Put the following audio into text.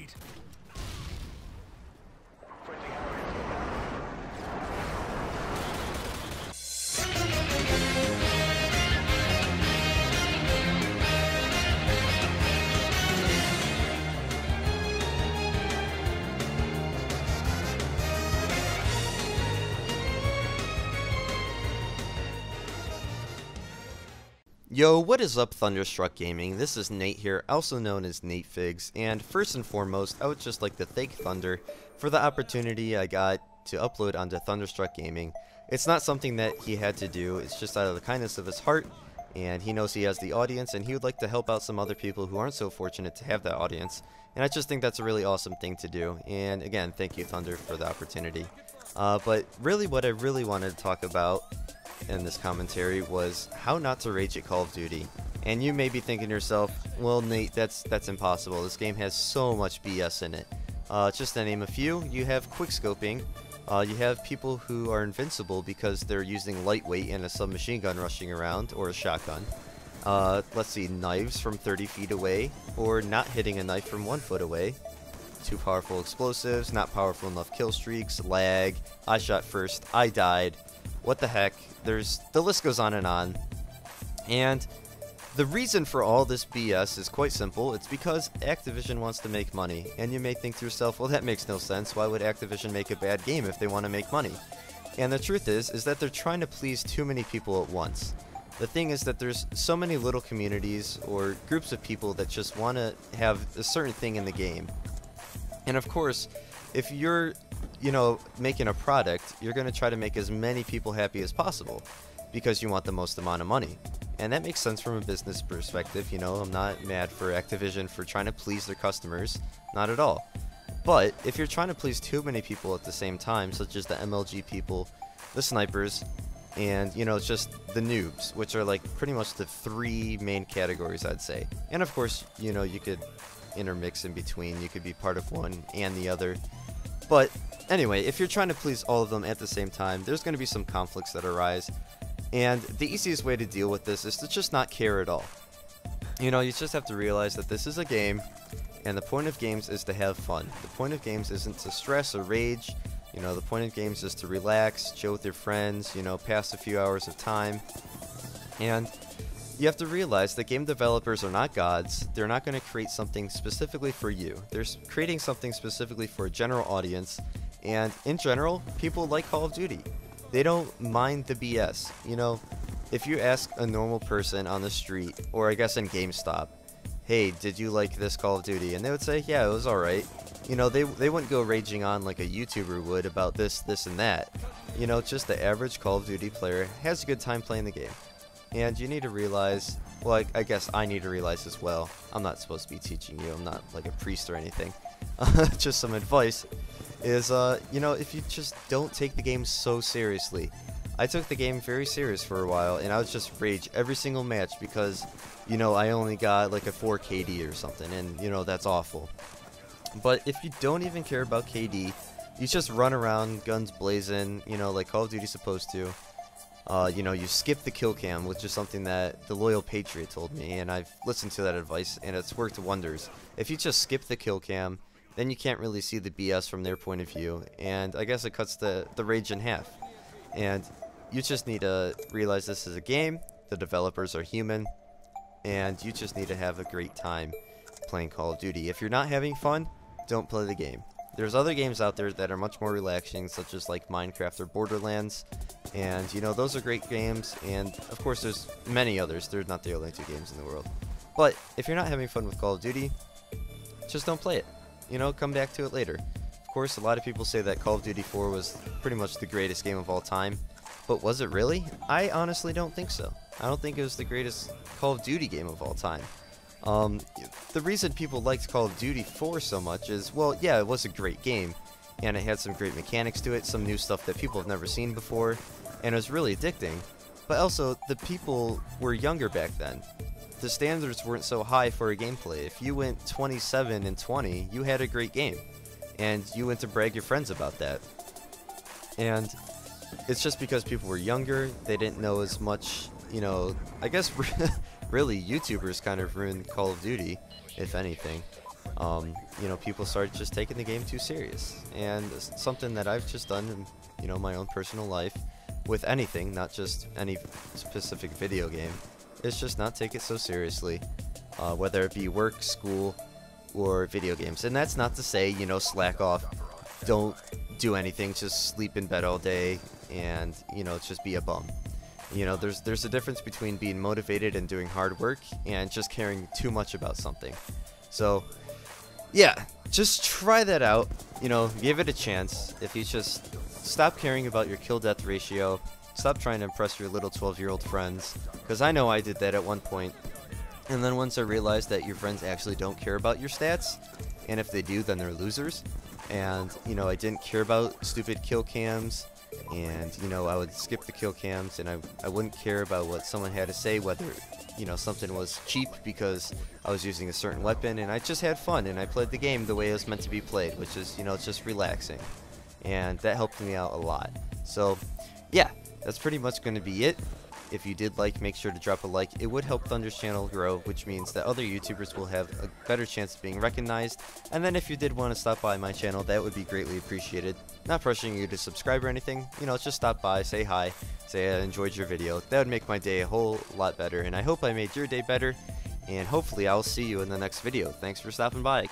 lead. Yo, what is up, Thunderstruck Gaming? This is Nate here, also known as Nate Figs, and first and foremost, I would just like to thank Thunder for the opportunity I got to upload onto Thunderstruck Gaming. It's not something that he had to do, it's just out of the kindness of his heart, and he knows he has the audience, and he would like to help out some other people who aren't so fortunate to have that audience, and I just think that's a really awesome thing to do, and again, thank you, Thunder, for the opportunity. But really what I really wanted to talk about in this commentary was how not to rage at Call of Duty. And you may be thinking to yourself, well, Nate, that's impossible. This game has so much BS in it. Just to name a few, you have quickscoping, you have people who are invincible because they're using lightweight and a submachine gun rushing around, or a shotgun. Let's see, knives from 30 feet away, or not hitting a knife from 1 foot away. Too powerful explosives, not powerful enough kill streaks, lag, I shot first, I died. What the heck, the list goes on. And the reason for all this BS is quite simple. It's because Activision wants to make money. And you may think to yourself, well, that makes no sense. Why would Activision make a bad game if they want to make money? And the truth is that they're trying to please too many people at once. The thing is that there's so many little communities or groups of people that just want to have a certain thing in the game. And of course, if you're making a product, you're going to try to make as many people happy as possible because you want the most amount of money. And that makes sense from a business perspective. I'm not mad for Activision for trying to please their customers, not at all. But if you're trying to please too many people at the same time, such as the MLG people, the snipers, and just the noobs, which are like pretty much the 3 main categories, I'd say. And of course, you could intermix in between. You could be part of one and the other. But anyway, if you're trying to please all of them at the same time, there's going to be some conflicts that arise. And the easiest way to deal with this is to just not care at all. You just have to realize that this is a game, and the point of games is to have fun. The point of games isn't to stress or rage. The point of games is to relax, chill with your friends, pass a few hours of time. And you have to realize that game developers are not gods. They're not going to create something specifically for you. They're creating something specifically for a general audience, and in general, people like Call of Duty. They don't mind the BS. If you ask a normal person on the street, or I guess in GameStop, hey, did you like this Call of Duty? And they would say, yeah, it was alright. They wouldn't go raging on like a YouTuber would about this, and that. Just the average Call of Duty player has a good time playing the game. And you need to realize, well, I guess I need to realize as well, I'm not supposed to be teaching you, I'm not like a priest or anything, just some advice, is, if you just don't take the game so seriously. I took the game very serious for a while, and I would just rage every single match because, I only got like a 4 KD or something, and, that's awful. But if you don't even care about KD, you just run around, guns blazing, like Call of Duty's supposed to. You skip the kill cam, which is something that the Loyal Patriot told me, and I've listened to that advice, and it's worked wonders. If you just skip the kill cam, then you can't really see the BS from their point of view, and I guess it cuts the rage in half. And you just need to realize this is a game, the developers are human, and you just need to have a great time playing Call of Duty. If you're not having fun, don't play the game. There's other games out there that are much more relaxing, such as like Minecraft or Borderlands, and those are great games, and of course there's many others. They're not the only 2 games in the world. But if you're not having fun with Call of Duty, just don't play it. Come back to it later. Of course, a lot of people say that Call of Duty 4 was pretty much the greatest game of all time, but was it really? I honestly don't think so. I don't think it was the greatest Call of Duty game of all time. The reason people liked Call of Duty 4 so much is, well, yeah, it was a great game, and it had some great mechanics to it, some new stuff that people have never seen before, and it was really addicting. But also, the people were younger back then. The standards weren't so high for a gameplay. If you went 27 and 20, you had a great game, and you went to brag your friends about that. And it's just because people were younger, they didn't know as much, I guess really YouTubers kind of ruined Call of Duty, if anything. you know, people started just taking the game too serious. And something that I've just done in, you know, my own personal life with anything, not just any specific video game, is just not take it so seriously, whether it be work, school, or video games. And that's not to say, you know, slack off, don't do anything, just sleep in bed all day, and, you know, just be a bum. You know, there's a difference between being motivated and doing hard work and just caring too much about something. So, yeah, just try that out, you know, give it a chance. If you just stop caring about your kill-death ratio, stop trying to impress your little 12-year-old friends, because I know I did that at one point. And then once I realized that your friends actually don't care about your stats, and if they do, then they're losers. And, you know, I didn't care about stupid kill cams, and, you know, I would skip the kill cams, and I wouldn't care about what someone had to say, whether, you know, something was cheap because I was using a certain weapon, and I just had fun, and I played the game the way it was meant to be played, which is, you know, just relaxing. And that helped me out a lot. So, yeah, that's pretty much going to be it. If you did like, make sure to drop a like. It would help Thunder's channel grow, which means that other YouTubers will have a better chance of being recognized. And then if you did want to stop by my channel, that would be greatly appreciated. Not pressuring you to subscribe or anything, you know, just stop by, say hi, say I enjoyed your video. That would make my day a whole lot better, and I hope I made your day better, and hopefully I'll see you in the next video. Thanks for stopping by.